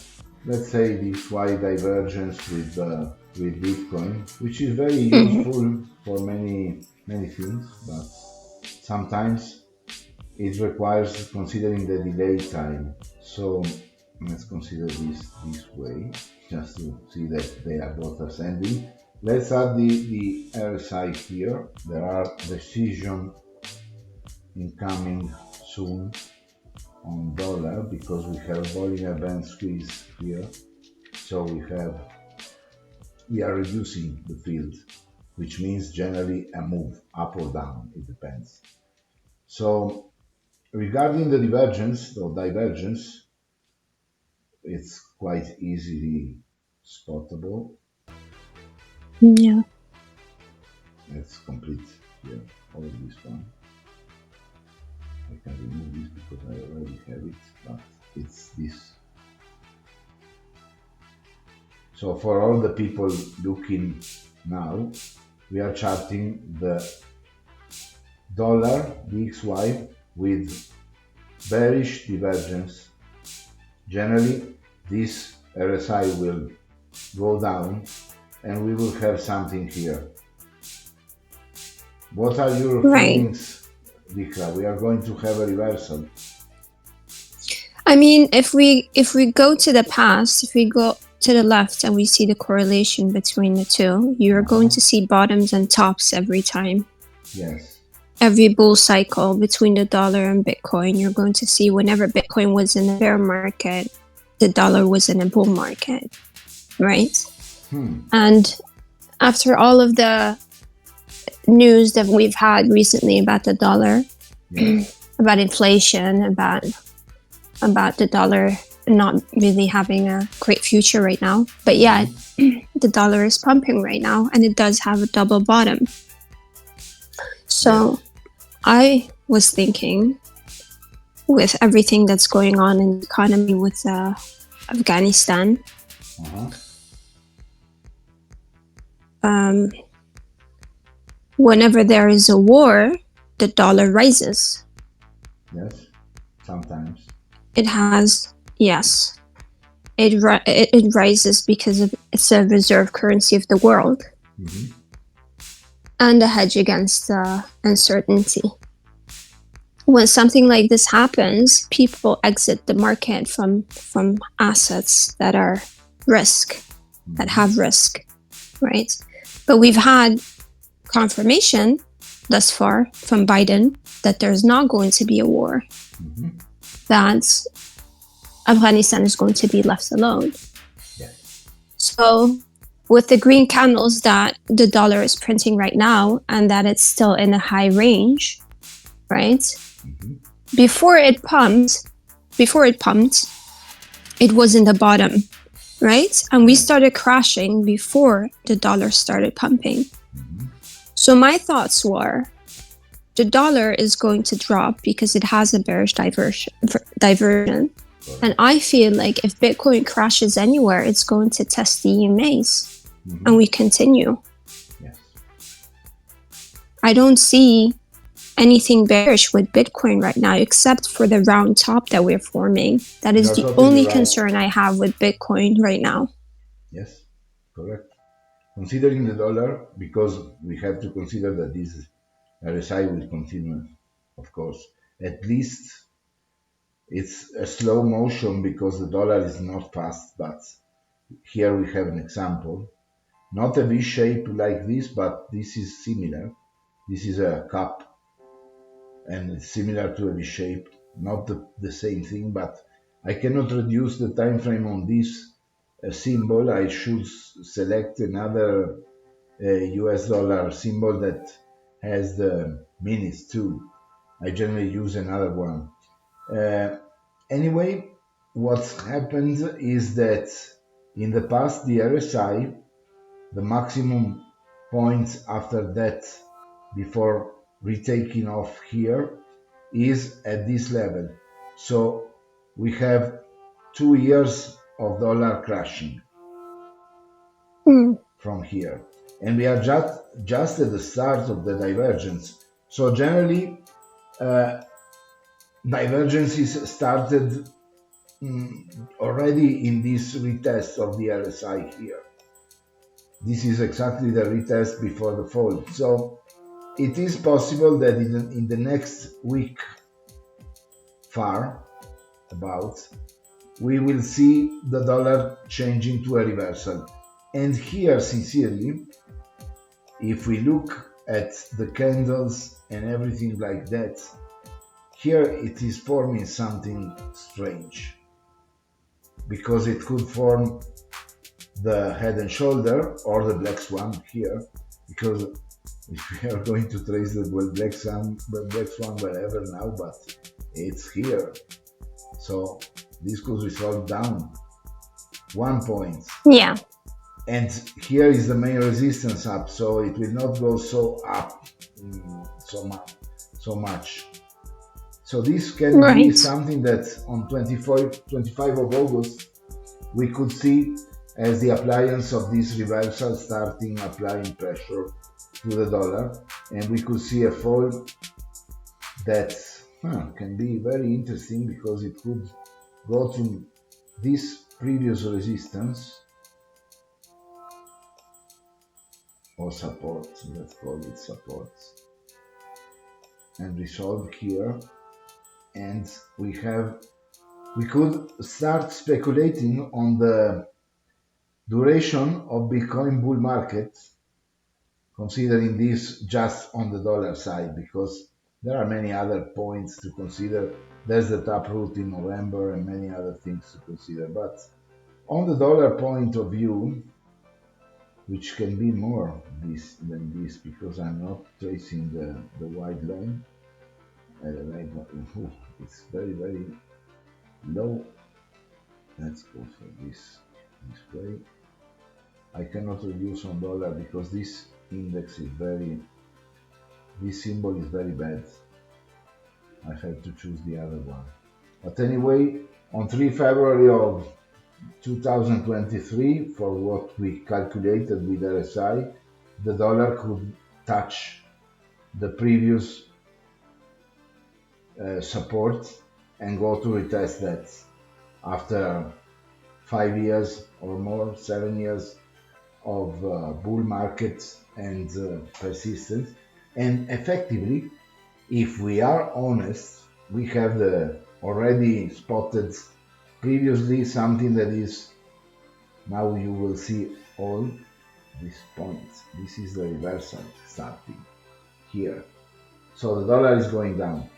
let's say, this Y divergence with Bitcoin, which is very useful for many things, but sometimes it requires considering the delay time. So let's consider this way, just to see that they are both ascending. Let's add the RSI here. There are decisions incoming soon on dollar because we have Bollinger Band squeeze here. So we are reducing the field, which means generally a move up or down. It depends. So regarding the divergence or divergence, it's quite easily spottable. Yeah. Let's complete here all this one. I can remove this because I already have it, but it's this. So for all the people looking now, we are charting the dollar DXY with bearish divergence. Generally, this RSI will go down and we will have something here. What are your Right. feelings, Vikra? We are going to have a reversal. I mean, if we go to the past, if we go to the left and we see the correlation between the two, you're going to see bottoms and tops every time. Yes. Every bull cycle between the dollar and Bitcoin, you're going to see whenever Bitcoin was in a bear market, the dollar was in a bull market, right? And after all of the news that we've had recently about the dollar, Yes. about inflation, about the dollar not really having a great future right now, but yet the dollar is pumping right now, and it does have a double bottom. So I was thinking, with everything that's going on in the economy with Afghanistan, whenever there is a war, the dollar rises. Yes. Sometimes. It has, yes. It rises because it's a reserve currency of the world, and a hedge against uncertainty. When something like this happens, people exit the market from assets that are risk, that have risk, right? But we've had confirmation thus far from Biden that there's not going to be a war, that Afghanistan is going to be left alone. So with the green candles that the dollar is printing right now, and that it's still in a high range, right? Before it pumped, it was in the bottom, right? And we started crashing before the dollar started pumping. So my thoughts were, the dollar is going to drop because it has a bearish diversion. And I feel like if Bitcoin crashes anywhere, it's going to test the EMAs, and we continue. I don't see anything bearish with Bitcoin right now, except for the round top that we're forming. That is the only concern I have with Bitcoin right now. Yes, correct. Considering the dollar, because we have to consider that this RSI will continue, of course. At least it's a slow motion because the dollar is not fast, but here we have an example. Not a V shape like this, but this is similar. This is a cup, and it's similar to a V shape, not the same thing, but I cannot reduce the time frame on this symbol. I should select another US dollar symbol that has the minutes too. I generally use another one. Anyway, what's happened is that in the past, the RSI, the maximum point after that, before retaking off here, is at this level. So we have 2 years of dollar crashing from here, and we are just at the start of the divergence. So generally, divergences started already in this retest of the RSI here. This is exactly the retest before the fall. So it is possible that in the next week, far about, we will see the dollar changing to a reversal. And here, sincerely, if we look at the candles and everything like that, here it is forming something strange, because it could form the head and shoulder or the black swan here, because if we are going to trace the black swan wherever now, but it's here. So this could resolve down 1 point. Yeah. And here is the main resistance up, so it will not go so up so much. So this can be something that on 25 of August we could see as the appliance of this reversal starting applying pressure to the dollar, and we could see a fall that can be very interesting, because it could go to this previous resistance or support, let's call it support, and resolve here. And we could start speculating on the duration of Bitcoin bull market, considering this just on the dollar side, because there are many other points to consider. There's the taproot in November and many other things to consider. But on the dollar point of view, which can be more than this, because I'm not tracing the white line, it's very, very low. Let's go for this way. I cannot reduce on dollar because this index is this symbol is very bad. I have to choose the other one. But anyway, on 3 February of 2023, for what we calculated with RSI, the dollar could touch the previous support and go to retest that after 5 years or more, 7 years of bull market and persistence. And effectively, if we are honest, we have already spotted previously something that is, now you will see all these points. This is the reversal starting here. So the dollar is going down.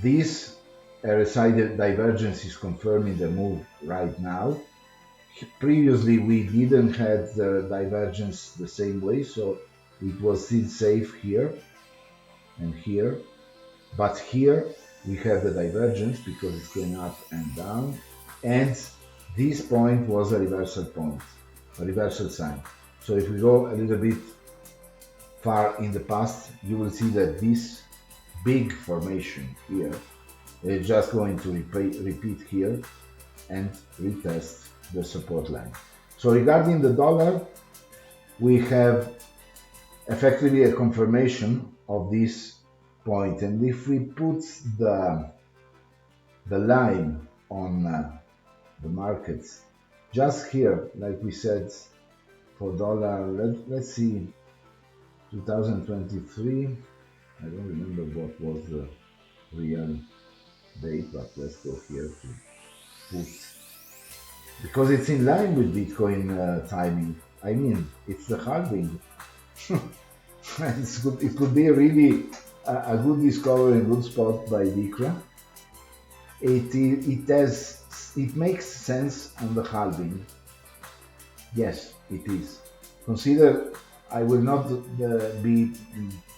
This RSI divergence is confirming the move right now. Previously, we didn't have the divergence the same way, so it was still safe here and here. But here we have the divergence because it's going up and down. And this point was a reversal point, a reversal sign. So if we go a little bit far in the past, you will see that this big formation here is just going to repeat here and retest the support line. So regarding the dollar, we have effectively a confirmation of this point. And if we put the line on the markets just here, like we said, for dollar, let's see, 2023, I don't remember what was the real date, but let's go here to put, because it's in line with Bitcoin timing. I mean, it's the halving. It could be really a good discovery and good spot by Vikra. It makes sense on the halving. Yes, it is. Consider, I will not be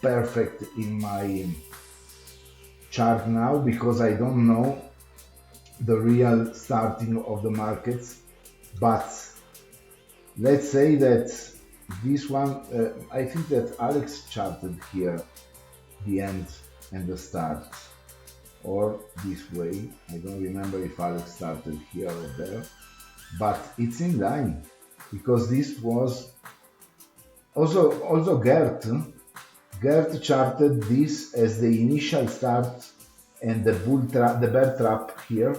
perfect in my chart now because I don't know the real starting of the markets, but let's say that this one, I think that Alex charted here the end and the start, or this way. I don't remember if Alex started here or there, but it's in line because this was also Gert charted this as the initial start and the bear trap here,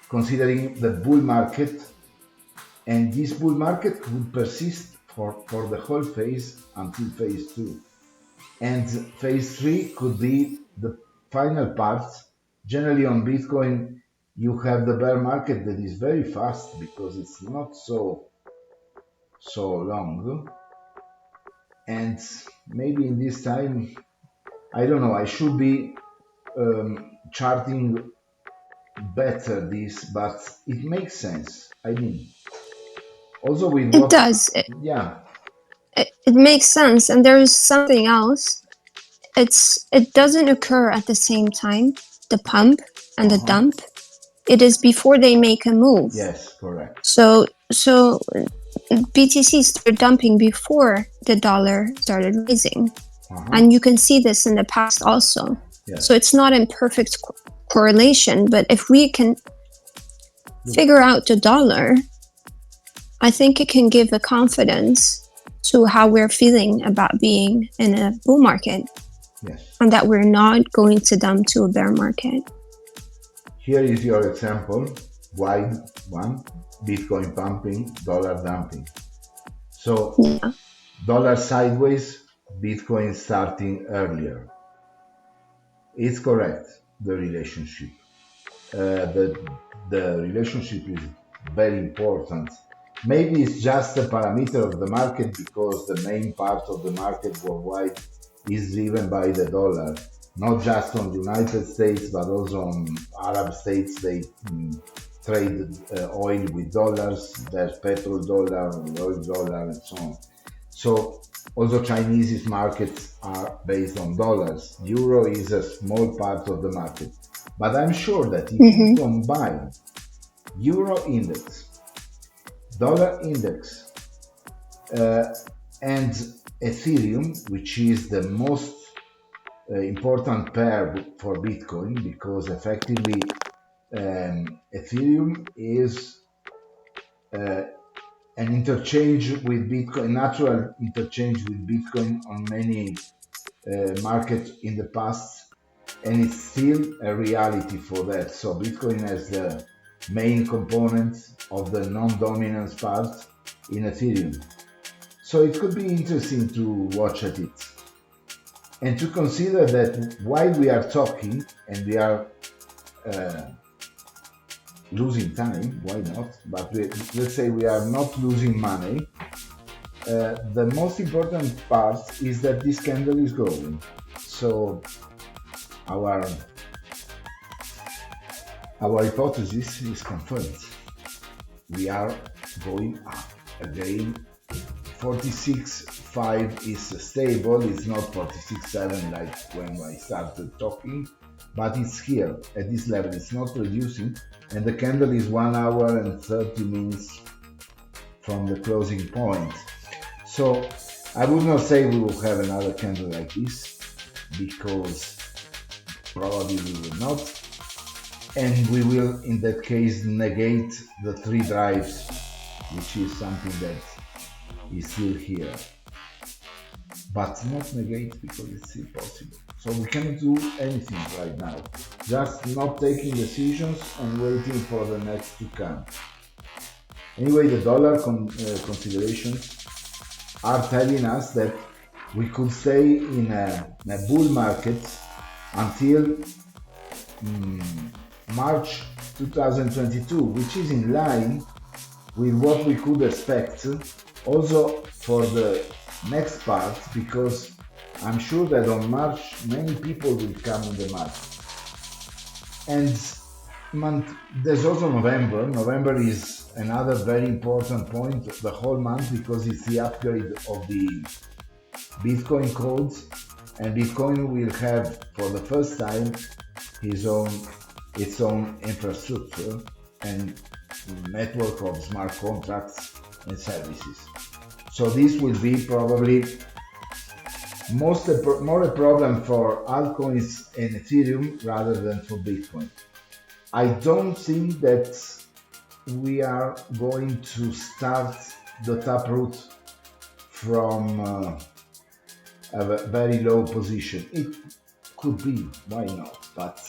considering the bull market, and this bull market would persist for the whole phase until phase 2. And phase 3 could be the final part. Generally on Bitcoin, you have the bear market that is very fast because it's not so long. And maybe in this time, I don't know, I should be charting better this, but it makes sense. I mean, also with It does. Yeah. It makes sense. And there is something else. It doesn't occur at the same time, the pump and the dump. It is before they make a move. Yes, correct. So BTC started dumping before the dollar started rising. And you can see this in the past also. Yes. So it's not in perfect correlation, but if we can figure out the dollar, I think it can give a confidence to how we're feeling about being in a bull market. Yes. And that we're not going to dump to a bear market. Here is your example, wide one, Bitcoin pumping, dollar dumping. So Yeah. dollar sideways, Bitcoin starting earlier. It's correct, the relationship. The relationship is very important. Maybe it's just a parameter of the market because the main part of the market worldwide is driven by the dollar, not just on United States but also on Arab states. They trade oil with dollars. There's petrol dollar, oil dollar, and so on. So also Chinese markets are based on dollars. Euro is a small part of the market. But I'm sure that if you Mm-hmm. combine euro index, dollar index, uh, and Ethereum, which is the most important pair for Bitcoin, because effectively Ethereum is uh, an interchange with Bitcoin, natural interchange with Bitcoin on many markets in the past, and it's still a reality for that. So Bitcoin has the main component of the non-dominance part in Ethereum. So it could be interesting to watch at it and to consider that while we are talking and we are uh, losing time, why not? But let's say we are not losing money. The most important part is that this candle is growing. So our our hypothesis is confirmed. We are going up again. 46.5 is stable. It's not 46.7 like when I started talking, but it's here at this level. It's not reducing, and the candle is 1 hour and 30 minutes from the closing point. So I would not say we will have another candle like this because probably we will not, and we will in that case negate the three drives, which is something that is still here, but not negate because it's still possible. So we cannot do anything right now, just not taking decisions and waiting for the next to come. Anyway, the dollar considerations are telling us that we could stay in a bull market until March 2022, which is in line with what we could expect also for the next part, because I'm sure that on March many people will come in the market. And there's also November. November is another very important point, the whole month, because it's the upgrade of the Bitcoin codes, and Bitcoin will have for the first time its own infrastructure and network of smart contracts and services. So this will be probably more a problem for altcoins and Ethereum rather than for Bitcoin. I don't think that we are going to start the taproot from a very low position. It could be, why not? But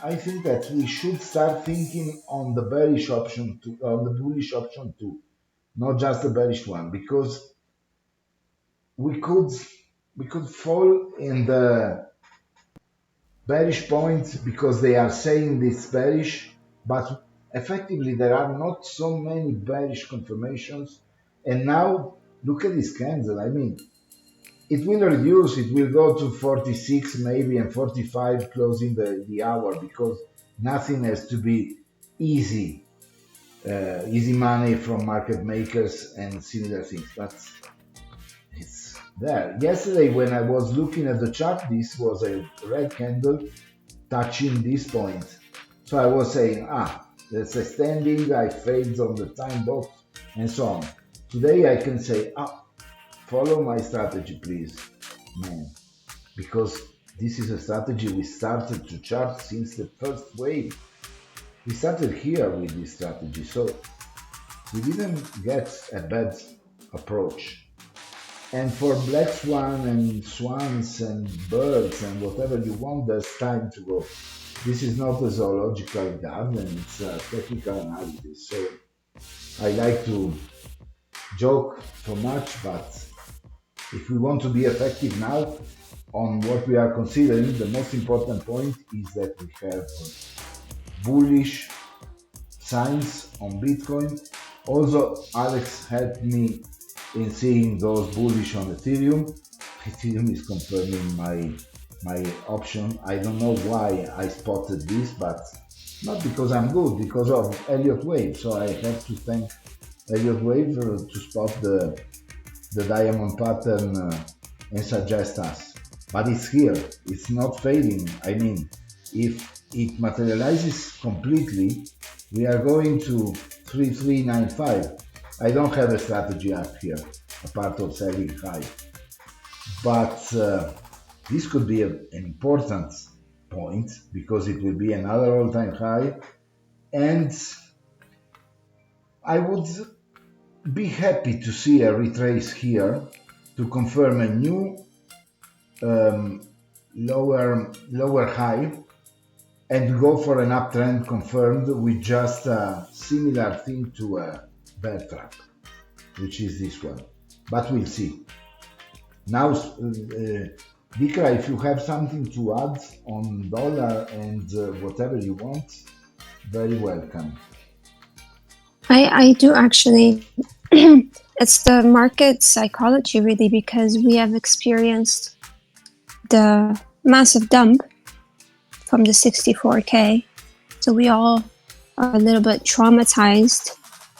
I think that we should start thinking on the bearish option too, on the bullish option too, not just the bearish one, because we could we could fall in the bearish point because they are saying it's bearish, but effectively there are not so many bearish confirmations. And now look at this candle. I mean, it will reduce, it will go to 46 maybe and 45 closing the hour, because nothing has to be easy, easy money from market makers and similar things. But it's there. Yesterday, when I was looking at the chart, this was a red candle touching this point. So I was saying, there's a standing, I fades on the time box, and so on. Today I can say, follow my strategy, please, man, because this is a strategy we started to chart since the first wave. We started here with this strategy, so we didn't get a bad approach. And for black swan and swans and birds and whatever you want, there's time to go. This is not a zoological garden, it's a technical analysis. So I like to joke so much, but if we want to be effective now on what we are considering, the most important point is that we have bullish signs on Bitcoin. Also, Alex helped me in seeing those bullish on Ethereum. Ethereum is confirming my option. I don't know why I spotted this, but not because I'm good, because of Elliott Wave. So I have to thank Elliott Wave to spot the diamond pattern and suggest us. But it's here, it's not fading. I mean, if it materializes completely, we are going to 3395. I don't have a strategy up here, apart of selling high. But this could be an important point because it will be another all-time high. And I would be happy to see a retrace here to confirm a new um, lower high and go for an uptrend confirmed with just a similar thing to a bear trap, which is this one. But we'll see. Now, Vikra, if you have something to add on dollar and whatever you want, very welcome. I do actually. It's the market psychology, really, because we have experienced the massive dump from the 64K. So we all are a little bit traumatized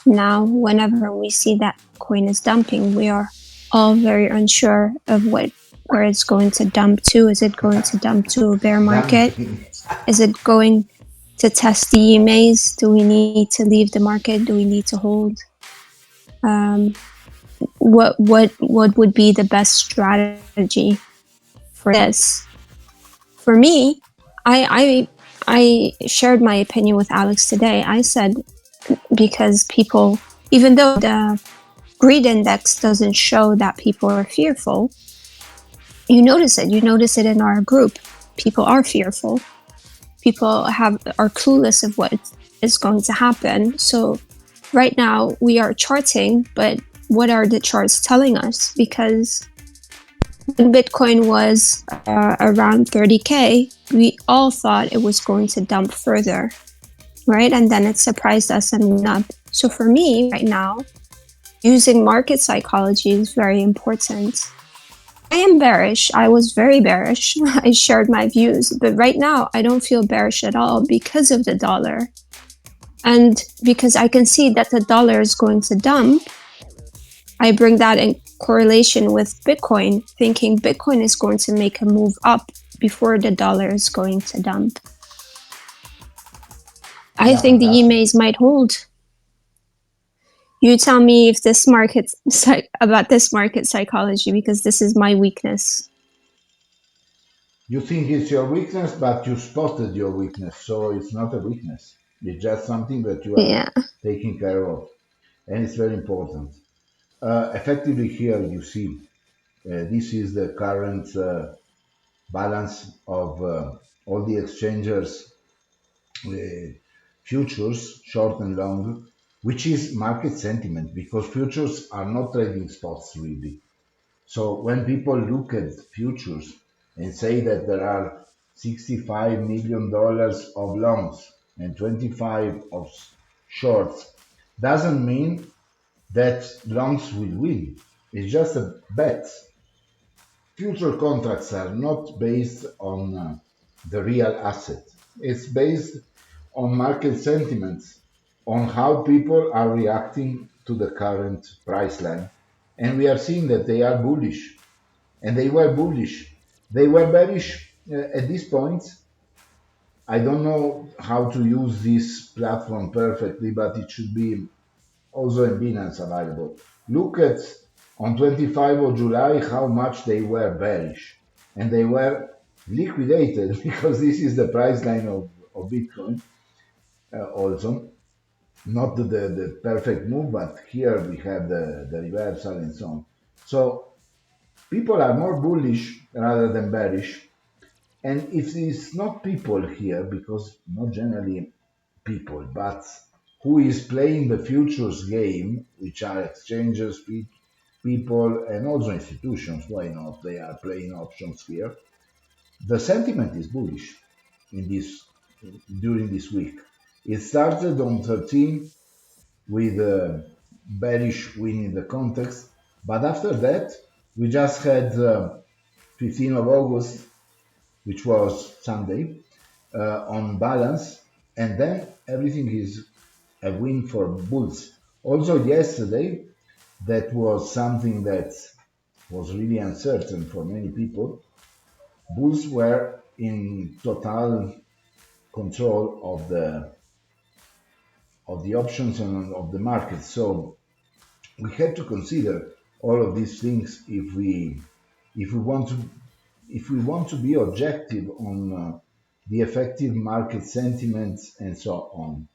now. Whenever we see that coin is dumping, we are all very unsure of where it's going to dump to. Is it going to dump to a bear market? Is it going to test the EMAs? Do we need to leave the market? Do we need to hold? What would be the best strategy for this? For me, I shared my opinion with Alex today. I said, because people, even though the greed index doesn't show that people are fearful, you notice it. You notice it in our group. People are fearful. People are clueless of what is going to happen. So right now we are charting, but what are the charts telling us? Because when Bitcoin was around 30K, we all thought it was going to dump further, right? And then it surprised us and went up. So for me right now, using market psychology is very important. I am bearish. I was very bearish. I shared my views, but right now I don't feel bearish at all because of the dollar. And because I can see that the dollar is going to dump, I bring that in correlation with Bitcoin, thinking Bitcoin is going to make a move up before the dollar is going to dump. I think the EMAs might hold. You tell me if this about this market psychology, because this is my weakness. You think it's your weakness, but you spotted your weakness, so it's not a weakness. It's just something that you are taking care of, and it's very important. Effectively, here you see this is the current balance of all the exchangers futures, short and long, which is market sentiment because futures are not trading spots really. So when people look at futures and say that there are $65 million of longs and 25 of shorts, doesn't mean that longs will win. It's just a bet. Future contracts are not based on the real asset. It's based on market sentiments, on how people are reacting to the current price line. And we are seeing that they are bullish. And they were bullish. They were bearish at this point. I don't know how to use this platform perfectly, but it should be also in Binance available. Look at on 25 of July how much they were bearish and they were liquidated because this is the price line of Bitcoin also. Not the perfect move, but here we have the reversal and so on. So people are more bullish rather than bearish. And if it's not people here, because not generally people, but who is playing the futures game, which are exchanges, people, and also institutions. Why not? They are playing options here. The sentiment is bullish in this during this week. It started on 13 with a bearish win in the context, but after that we just had 15th of August, which was Sunday, on balance, and then everything is a win for bulls. Also yesterday, that was something that was really uncertain for many people. Bulls were in total control of the options and of the market. So we have to consider all of these things if we want to if we want to be objective on the effective market sentiments and so on.